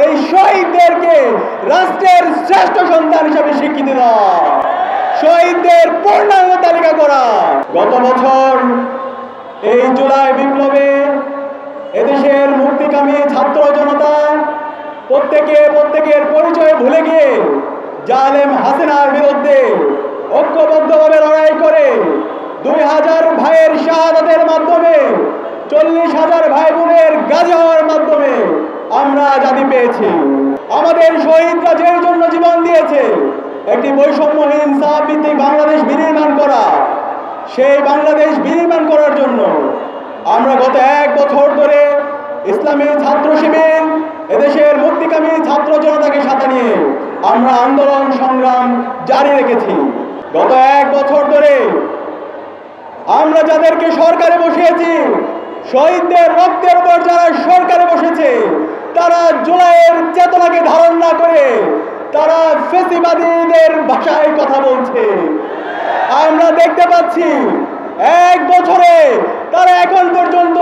এই শহীদদেরকে রাষ্ট্রের শ্রেষ্ঠ সন্তান হিসেবে স্বীকৃতি দেওয়া, শহীদদের পূর্ণাঙ্গ তালিকা করা। গত বছর এই জুলাই বিপ্লবে এদেশের মুক্তিকামী ছাত্র জনতা প্রত্যেকের পরিচয় ভুলে গিয়ে জালেম হাসিনার বিরুদ্ধে ঐক্যবদ্ধভাবে লড়াই করে 2000 ভাইয়ের শাহাদাতের মাধ্যমে 40,000 ভাই বোনের গাজী হওয়ার মাধ্যমে আমরা আজাদি পেয়েছি। আমাদের শহীদরা যে জন্য জীবন দিয়েছে একটি বৈষম্যহীন ইনসাফ ভিত্তিক বাংলাদেশ বিনির্মাণ করা, সেই বাংলাদেশ বিনির্মাণ করার জন্য আমরা গত 1 বছর ধরে ইসলামী ছাত্র শিবির এদেশের মুক্তিকামী ছাত্র জনতাকে সাথে নিয়ে আমরা আন্দোলন সংগ্রাম জারি রেখেছি। গত 1 বছর ধরে আমরা যাদেরকে সরকারে বসিয়েছি, শহীদদের রক্তের উপর যারা সরকারে বসেছে, তারা জুলাইয়ের চেতনাকে ধারণ না করে তারা ফ্যাসিবাদীদের ভাষায় কথা বলছে। আমরা দেখতে পাচ্ছি 1 বছরে তারা এখন পর্যন্ত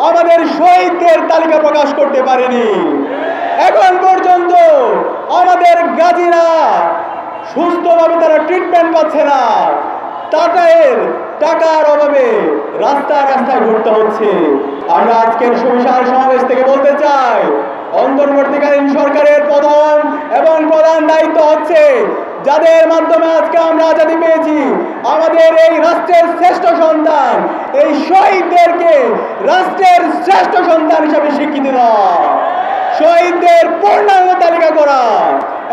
আমাদের শহীদদের তালিকা প্রকাশ করতে পারেনি। এখন পর্যন্ত আমাদের গাজীরা সুস্থভাবে তারা ট্রিটমেন্ট পাচ্ছে না। টাকার অভাবে রাস্তায় ঘুরতে হচ্ছে। আমরা আজকের সুবিশাল সমাবেশ থেকে বলতে চাই, অন্তর্বর্তীকালীন সরকারের প্রথম এবং প্রধান দায়িত্ব হচ্ছে যাদের মাধ্যমে আজকে আমরা আজাদি পেয়েছি, আমাদের এই রাষ্ট্রের শ্রেষ্ঠ সন্তান, এই শহীদদেরকে রাষ্ট্রের শ্রেষ্ঠ সন্তান হিসেবে স্বীকৃতি দেওয়া, শহীদদের পূর্ণাঙ্গ তালিকা করা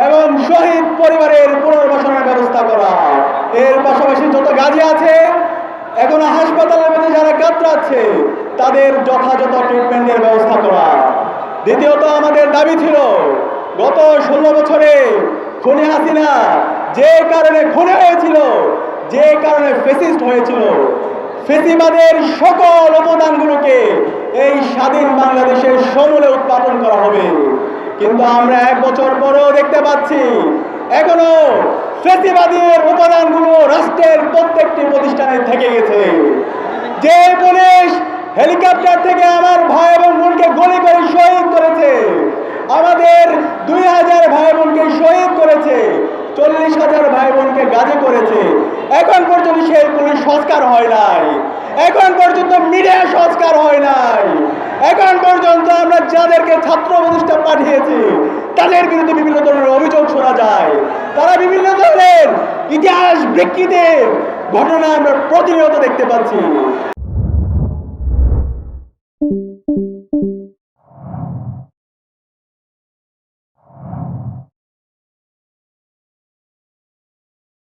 এবং শহীদ পরিবারের পুনর্বাসনের ব্যবস্থা করা। এর পাশাপাশি যত গাজী আছে এখনো হাসপাতালের মধ্যে যারা কাতরাচ্ছে তাদের যথাযথ ট্রিটমেন্টের ব্যবস্থা করা। দ্বিতীয়ত আমাদের দাবি ছিল, গত 16 বছরে খুনি হাসিনা যে কারণে খুনি হয়েছিল, যে কারণে ফ্যাসিস্ট হয়েছিল, ফ্যাসিবাদের সকল অবদানগুলোকে এই স্বাধীন বাংলাদেশের সমূলে উৎপাদন করা হবে। কিন্তু আমরা 1 বছর পরেও দেখতে পাচ্ছি এখনো ফ্যাসিবাদের উপাদানগুলো রাষ্ট্রের প্রত্যেকটি প্রতিষ্ঠানে থেকে গেছে। যে পুলিশ হেলিকপ্টার থেকে আমার ভাই এবং বোনকে গুলি করে শহীদ করেছে, আমাদের 2000 ভাই বোনকে শহীদ করেছে, 40,000 ভাই বোনকে গাজী করেছে, এখন পর্যন্ত সেই পুলিশ সংস্কার হয় নাই, এখন পর্যন্ত মিডিয়া সংস্কার হয় নাই, এখন পর্যন্ত আমরা যাদেরকে ছাত্র প্রতিষ্ঠান পাঠিয়েছি তাদের বিরুদ্ধে বিভিন্ন ধরনের অভিযোগ শোনা যায়। তারা বিভিন্ন ধরনের ইতিহাস বিকৃতির ঘটনা আমরা প্রতিনিয়ত দেখতে পাচ্ছি।